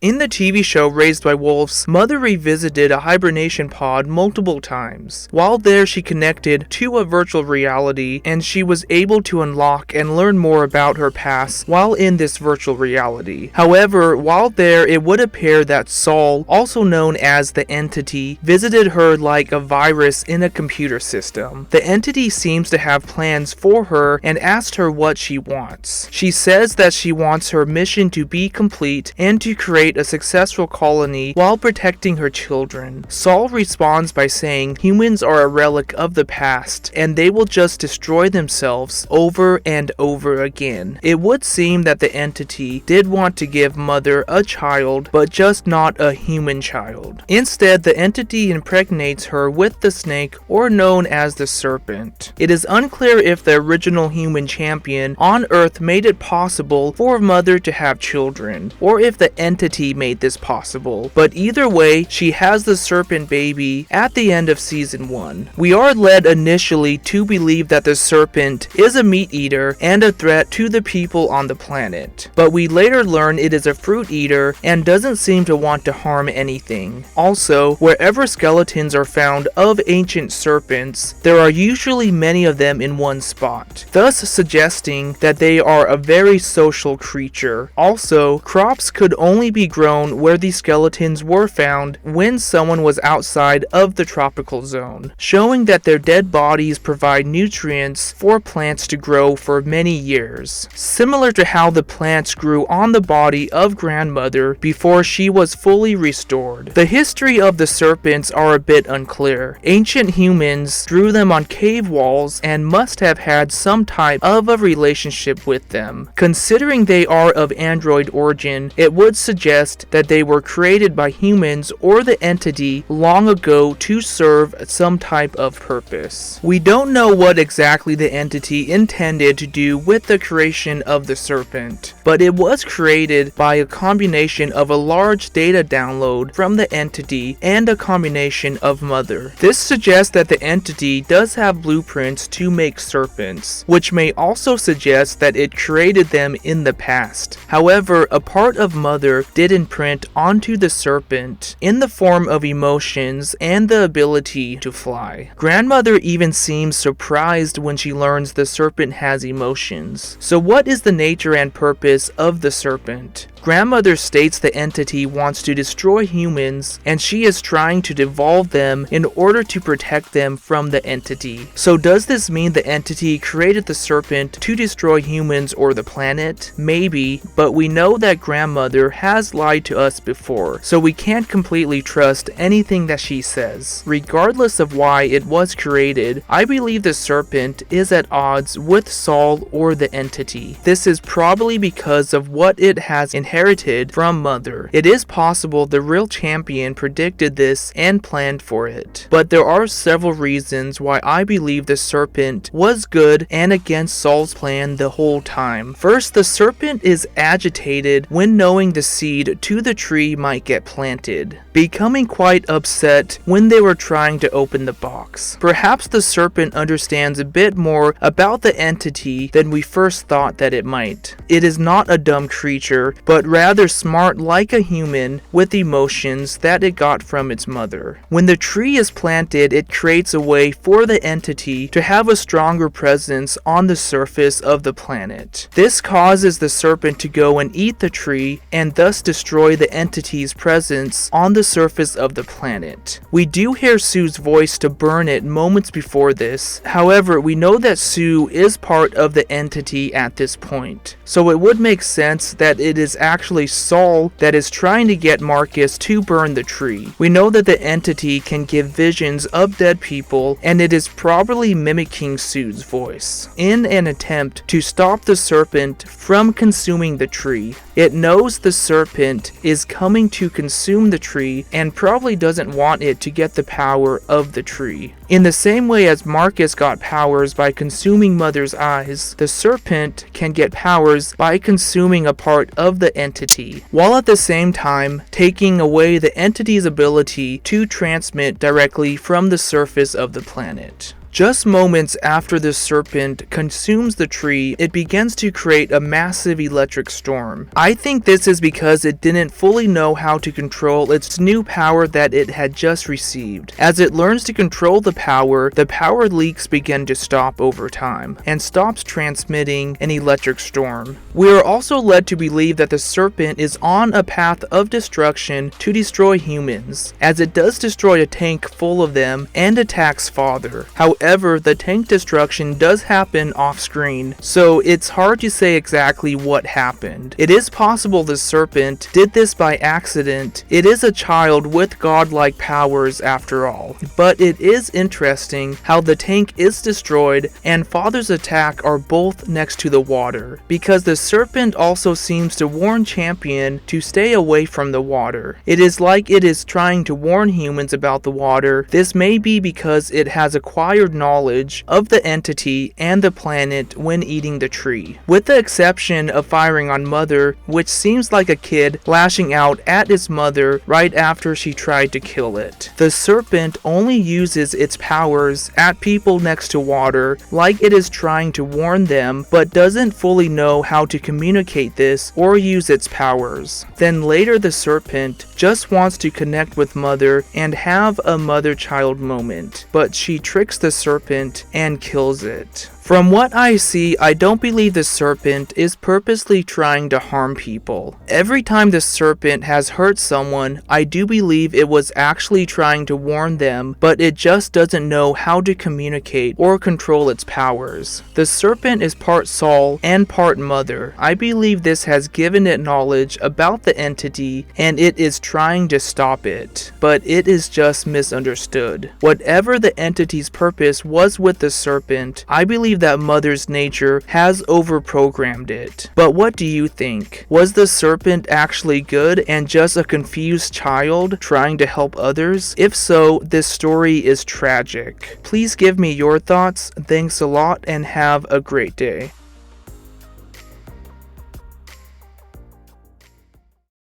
In the TV show Raised by Wolves, Mother revisited a hibernation pod multiple times. While there, she connected to a virtual reality, and she was able to unlock and learn more about her past while in this virtual reality. However, while there, it would appear that Saul, also known as the Entity, visited her like a virus in a computer system. The Entity seems to have plans for her and asked her what she wants. She says that she wants her mission to be complete and to create a successful colony while protecting her children. Saul responds by saying humans are a relic of the past and they will just destroy themselves over and over again. It would seem that the Entity did want to give Mother a child, but just not a human child. Instead, the Entity impregnates her with the snake, or known as the Serpent. It is unclear if the original human champion on Earth made it possible for Mother to have children, or if the Entity made this possible, but either way, she has the Serpent baby at the end of season 1. We are led initially to believe that the Serpent is a meat eater and a threat to the people on the planet, but we later learn it is a fruit eater and doesn't seem to want to harm anything. Also, wherever skeletons are found of ancient serpents, there are usually many of them in one spot, thus suggesting that they are a very social creature. Also, crops could only be grown where the skeletons were found when someone was outside of the tropical zone, showing that their dead bodies provide nutrients for plants to grow for many years, similar to how the plants grew on the body of Grandmother before she was fully restored. The history of the serpents are a bit unclear. Ancient humans drew them on cave walls and must have had some type of a relationship with them. Considering they are of android origin, it would suggest that they were created by humans or the Entity long ago to serve some type of purpose. We don't know what exactly the Entity intended to do with the creation of the Serpent, but it was created by a combination of a large data download from the Entity and a combination of Mother. This suggests that the Entity does have blueprints to make serpents, which may also suggest that it created them in the past. However, a part of Mother did imprint onto the Serpent in the form of emotions and the ability to fly. Grandmother even seems surprised when she learns the Serpent has emotions. So what is the nature and purpose of the Serpent? Grandmother states the Entity wants to destroy humans and she is trying to devolve them in order to protect them from the Entity. So does this mean the Entity created the Serpent to destroy humans or the planet? Maybe, but we know that Grandmother has lied to us before, so we can't completely trust anything that she says. Regardless of why it was created, I believe the Serpent is at odds with Saul or the Entity. This is probably because of what it has inherited from Mother. It is possible the real champion predicted this and planned for it, but there are several reasons why I believe the Serpent was good and against Saul's plan the whole time. First, the Serpent is agitated when knowing the seed to the tree might get planted, becoming quite upset when they were trying to open the box. Perhaps the Serpent understands a bit more about the Entity than we first thought that it might. It is not a dumb creature, but rather smart like a human with emotions that it got from its mother. When the tree is planted, it creates a way for the Entity to have a stronger presence on the surface of the planet. This causes the Serpent to go and eat the tree and thus destroy the Entity's presence on the surface of the planet. We do hear Sue's voice to burn it moments before this. However, we know that Sue is part of the Entity at this point, so it would make sense that it is actually Saul that is trying to get Marcus to burn the tree. We know that the Entity can give visions of dead people, and it is probably mimicking Sue's voice in an attempt to stop the Serpent from consuming the tree. It knows the Serpent is coming to consume the tree and probably doesn't want it to get the power of the tree. In the same way as Marcus got powers by consuming Mother's eyes, the Serpent can get powers by consuming a part of the Entity, while at the same time taking away the Entity's ability to transmit directly from the surface of the planet. Just moments after the serpent consumes the tree, it begins to create a massive electric storm. I think this is because it didn't fully know how to control its new power that it had just received. As it learns to control the power leaks begin to stop over time, and stops transmitting an electric storm. We are also led to believe that the serpent is on a path of destruction to destroy humans, as it does destroy a tank full of them and attacks Father. However, the tank destruction does happen off screen, so it's hard to say exactly what happened. It is possible the serpent did this by accident. It is a child with godlike powers after all. But it is interesting how the tank is destroyed and Father's attack are both next to the water, because the serpent also seems to warn Champion to stay away from the water. It is like it is trying to warn humans about the water. This may be because it has acquired knowledge of the entity and the planet when eating the tree. With the exception of firing on Mother, which seems like a kid lashing out at its mother right after she tried to kill it. The serpent only uses its powers at people next to water, like it is trying to warn them, but doesn't fully know how to communicate this or use its powers. Then later the serpent just wants to connect with Mother and have a mother-child moment, but she tricks the serpent and kills it. From what I see, I don't believe the serpent is purposely trying to harm people. Every time the serpent has hurt someone, I do believe it was actually trying to warn them, but it just doesn't know how to communicate or control its powers. The serpent is part soul and part mother. I believe this has given it knowledge about the entity and it is trying to stop it, but it is just misunderstood. Whatever the entity's purpose was with the serpent, I believe that Mother's nature has overprogrammed it. But what do you think? Was the serpent actually good and just a confused child trying to help others? If so, this story is tragic. Please give me your thoughts. Thanks a lot and have a great day.